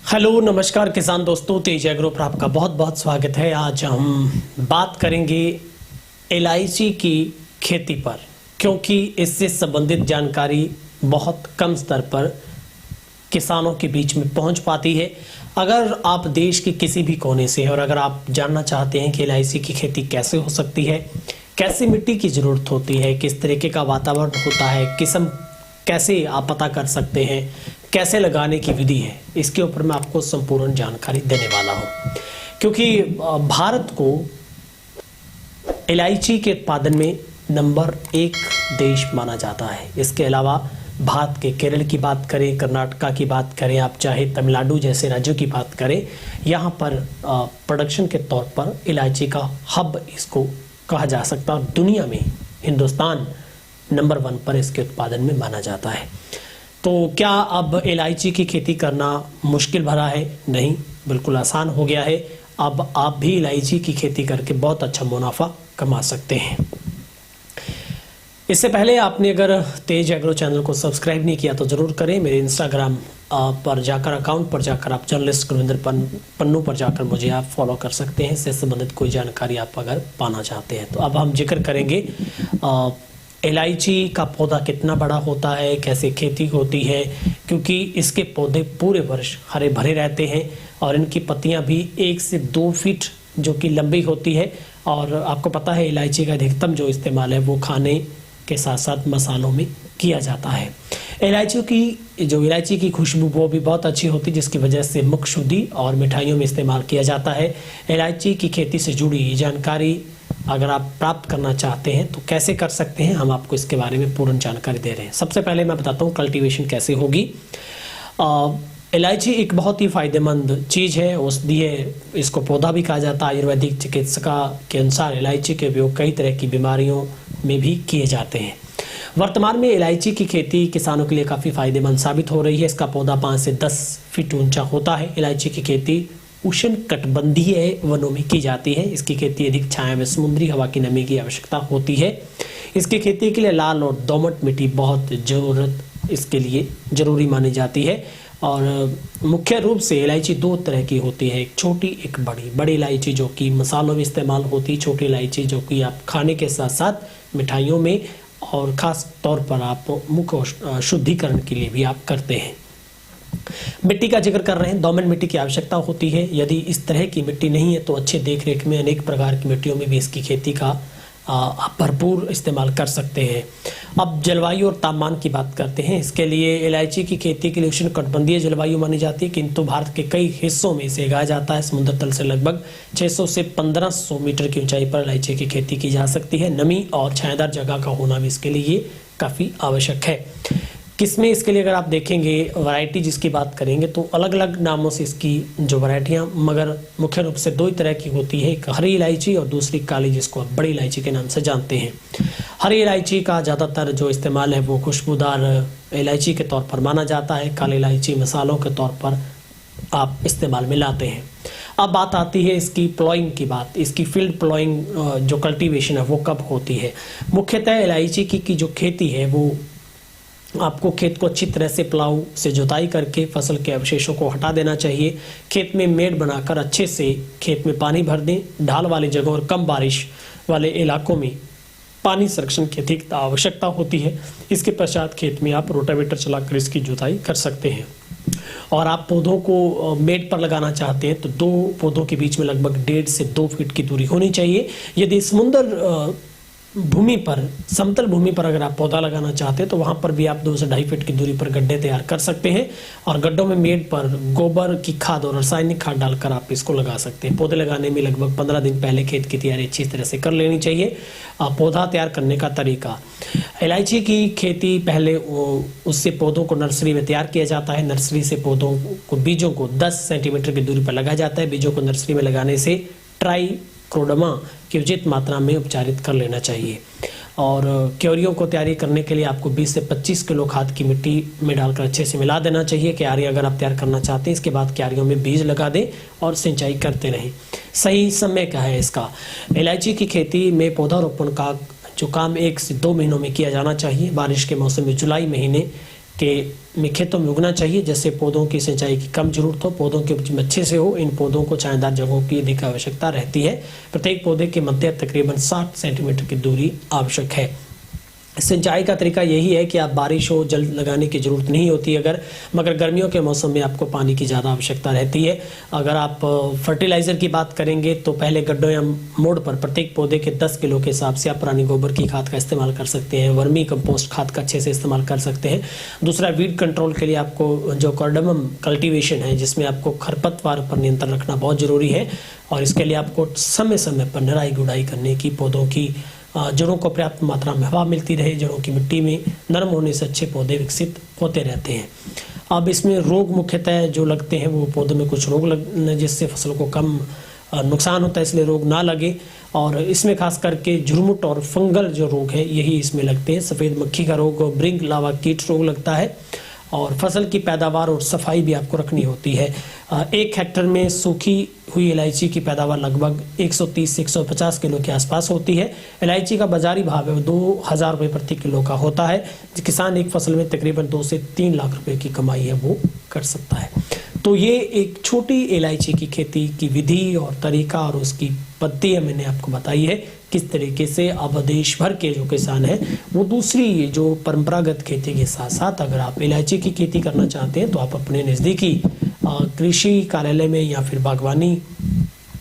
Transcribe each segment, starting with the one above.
Hello नमस्कार किसान दोस्तों, तेज एग्रो पर आपका बहुत बहुत स्वागत है। आज हम बात करेंगे इलायची की खेती पर, क्योंकि इससे संबंधित जानकारी बहुत कम स्तर पर किसानों के बीच में पहुंच पाती है। अगर आप देश के किसी भी कोने से हैं और अगर आप जानना चाहते हैं कि इलायची की खेती कैसे हो सकती है, कैसी मिट्टी की ज़रूरत होती है, किस तरीके का वातावरण होता है, किस्म कैसे आप पता कर सकते हैं, कैसे लगाने की विधि है, इसके ऊपर मैं आपको संपूर्ण जानकारी देने वाला हूं। क्योंकि भारत को इलायची के उत्पादन में नंबर 1 देश माना जाता है। इसके अलावा भारत के केरल की बात करें, कर्नाटका की बात करें, आप चाहे तमिलनाडु जैसे राज्यों की बात करें, यहाँ पर प्रोडक्शन के तौर पर इलायची का हब इसको कहा जा सकता है। दुनिया में हिंदुस्तान नंबर 1 पर इसके उत्पादन में माना जाता है। तो क्या अब इलायची की खेती करना मुश्किल भरा है? नहीं, बिल्कुल आसान हो गया है। अब आप भी इलायची की खेती करके बहुत अच्छा मुनाफा कमा सकते हैं। इससे पहले आपने अगर तेज एग्रो चैनल को सब्सक्राइब नहीं किया तो ज़रूर करें। मेरे इंस्टाग्राम पर जाकर, अकाउंट पर जाकर आप जर्नलिस्ट गुरविंदर पन्नू पर जाकर मुझे आप फॉलो कर सकते हैं। इससे संबंधित कोई जानकारी आप अगर पाना चाहते हैं तो अब हम जिक्र करेंगे इलायची का पौधा कितना बड़ा होता है, कैसे खेती होती है। क्योंकि इसके पौधे पूरे वर्ष हरे भरे रहते हैं और इनकी पत्तियां भी 1 से 2 फीट जो कि लंबी होती है। और आपको पता है इलायची का अधिकतम जो इस्तेमाल है वो खाने के साथ साथ मसालों में किया जाता है। इलायची की खुशबू वो भी बहुत अच्छी होती है, जिसकी वजह से मुख शुद्धि और मिठाइयों में इस्तेमाल किया जाता है। इलायची की खेती से जुड़ी जानकारी अगर आप प्राप्त करना चाहते हैं तो कैसे कर सकते हैं, हम आपको इसके बारे में पूर्ण जानकारी दे रहे हैं। सबसे पहले मैं बताता हूँ कल्टीवेशन कैसे होगी। इलायची एक बहुत ही फायदेमंद चीज़ है, औषधीय इसको पौधा भी कहा जाता है। आयुर्वेदिक चिकित्सा के अनुसार इलायची के उपयोग कई तरह की बीमारियों में भी किए जाते हैं। वर्तमान में इलायची की खेती किसानों के लिए काफ़ी फायदेमंद साबित हो रही है। इसका पौधा 5 से 10 फीट ऊंचा होता है। इलायची की खेती उष्ण कटिबंधीय वनों में की जाती है। इसकी खेती अधिक छाया में समुद्री हवा की नमी की आवश्यकता होती है। इसकी खेती के लिए लाल और दोमट मिट्टी बहुत इसके लिए जरूरी मानी जाती है। और मुख्य रूप से इलायची 2 तरह की होती है, एक छोटी एक बड़ी। बड़ी इलायची जो कि मसालों में इस्तेमाल होती है, छोटी इलायची जो कि आप खाने के साथ साथ मिठाइयों में और ख़ास तौर पर आप मुख शुद्धिकरण के लिए भी आप करते हैं। मिट्टी का जिक्र कर रहे हैं, दोमट मिट्टी की आवश्यकता होती है। यदि इस तरह की मिट्टी नहीं है तो अच्छे देखरेख में अनेक प्रकार की मिट्टियों में भी इसकी खेती का आप भरपूर इस्तेमाल कर सकते हैं। अब जलवायु और तापमान की बात करते हैं। इसके लिए इलायची की खेती के लिए उष्ण कटिबंधीय जलवायु मानी जाती है, किंतु भारत के कई हिस्सों में इसे उगाया जाता है। समुद्र तल से लगभग 600 से 1500 मीटर की ऊंचाई पर इलायची की खेती की जा सकती है। नमी और छायादार जगह का होना भी इसके लिए काफ़ी आवश्यक है। किसमें इसके लिए अगर आप देखेंगे वैरायटी जिसकी बात करेंगे तो अलग अलग नामों से इसकी जो वैरायटियाँ, मगर मुख्य रूप से 2 ही तरह की होती है, एक हरी इलायची और दूसरी काली, जिसको आप बड़ी इलायची के नाम से जानते हैं। हरी इलायची का ज़्यादातर जो इस्तेमाल है वो खुशबूदार इलायची के तौर पर माना जाता है। काली इलायची मसालों के तौर पर आप इस्तेमाल में लाते हैं। अब बात आती है इसकी प्लॉइंग की बात। इसकी फील्ड प्लॉइंग जो कल्टीवेशन है वो कब होती है? मुख्यतः इलायची की जो खेती है वो आपको खेत को अच्छी तरह से प्लाऊ से जुताई करके फसल के अवशेषों को हटा देना चाहिए। खेत में मेड़ बनाकर अच्छे से खेत में पानी भर दें। ढाल वाली जगहों और कम बारिश वाले इलाकों में पानी संरक्षण की अधिक आवश्यकता होती है। इसके पश्चात खेत में आप रोटावेटर चलाकर इसकी जुताई कर सकते हैं। और आप पौधों को मेड़ पर लगाना चाहते हैं तो 2 पौधों के बीच में लगभग 1.5 से 2 फीट की दूरी होनी चाहिए। यदि समुद्र भूमि पर, समतल भूमि पर अगर आप पौधा लगाना चाहते हैं तो वहां पर भी आप 2 से 2.5 फीट की दूरी पर गड्ढे तैयार कर सकते हैं। और गड्ढों में मेड़ पर गोबर की खाद और रासायनिक खाद डालकर आप इसको लगा सकते हैं। पौधे लगाने में लगभग 15 दिन पहले खेत की तैयारी अच्छी तरह से कर लेनी चाहिए। पौधा तैयार करने का तरीका, इलायची की खेती पहले उससे पौधों को नर्सरी में तैयार किया जाता है। नर्सरी से पौधों को, बीजों को 10 सेंटीमीटर की दूरी पर लगाया जाता है। बीजों को नर्सरी में लगाने से ट्राइकोडर्मा की उचित मात्रा में उपचारित कर लेना चाहिए। और क्यारियों को तैयारी करने के लिए आपको 20 से 25 किलो खाद की मिट्टी में डालकर अच्छे से मिला देना चाहिए। क्यारी अगर आप तैयार करना चाहते हैं, इसके बाद क्यारियों में बीज लगा दें और सिंचाई करते रहें। सही समय क्या है इसका? इलायची की खेती में पौधारोपण का जो काम 1 से 2 महीनों में किया जाना चाहिए। बारिश के मौसम में जुलाई महीने के खेतों में उगना चाहिए, जैसे पौधों की सिंचाई की कम जरूरत हो, पौधों के उपज अच्छे से हो। इन पौधों को छायादार जगहों की अधिक आवश्यकता रहती है। प्रत्येक पौधे के मध्य तकरीबन 60 सेंटीमीटर की दूरी आवश्यक है। सिंचाई का तरीका यही है कि आप बारिश हो जल लगाने की ज़रूरत नहीं होती मगर गर्मियों के मौसम में आपको पानी की ज़्यादा आवश्यकता रहती है। अगर आप फर्टिलाइज़र की बात करेंगे तो पहले गड्ढों या मोड़ पर प्रत्येक पौधे के 10 किलो के हिसाब से आप पुरानी गोबर की खाद का इस्तेमाल कर सकते हैं। वर्मी कंपोस्ट खाद का अच्छे से इस्तेमाल कर सकते हैं। दूसरा, वीड कंट्रोल के लिए आपको जो कार्डामम कल्टीवेशन है, जिसमें आपको खरपतवार पर नियंत्रण रखना बहुत ज़रूरी है और इसके लिए आपको समय समय पर निराई गुड़ाई करने की, पौधों की जड़ों को पर्याप्त मात्रा में हवा मिलती रहे, जड़ों की मिट्टी में नरम होने से अच्छे पौधे विकसित होते रहते हैं। अब इसमें रोग मुख्यतः जो लगते हैं वो पौधों में कुछ रोग जिससे फसल को कम नुकसान होता है, इसलिए रोग ना लगे। और इसमें खास करके झुरमुट और फंगल जो रोग है यही इसमें लगते हैं। सफ़ेद मक्खी का रोग, ब्रिंग लावा कीट रोग लगता है। और फसल की पैदावार और सफाई भी आपको रखनी होती है। 1 हेक्टेयर में सूखी हुई इलायची की पैदावार लगभग 130 से 150 किलो के आसपास होती है। इलायची का बाजारी भाव है 2000 रुपये प्रति किलो का होता है। किसान एक फसल में तकरीबन 2 से 3 लाख रुपए की कमाई है वो कर सकता है। तो ये एक छोटी इलायची की खेती की विधि और तरीका और उसकी पद्धति मैंने आपको बताई है, किस तरीके से अब देश भर के जो किसान हैं वो दूसरी जो परंपरागत खेती के साथ साथ अगर आप इलायची की खेती करना चाहते हैं तो आप अपने नज़दीकी कृषि कार्यालय में या फिर बागवानी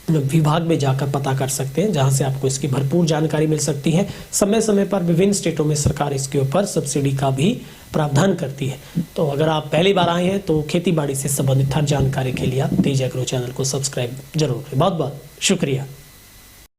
विभाग में जाकर पता कर सकते हैं, जहां से आपको इसकी भरपूर जानकारी मिल सकती है। समय समय पर विभिन्न स्टेटों में सरकार इसके ऊपर सब्सिडी का भी प्रावधान करती है। तो अगर आप पहली बार आए हैं तो खेती बाड़ी से संबंधित हर जानकारी के लिए आप तेज एग्रो चैनल को सब्सक्राइब जरूर करें। बहुत बहुत शुक्रिया।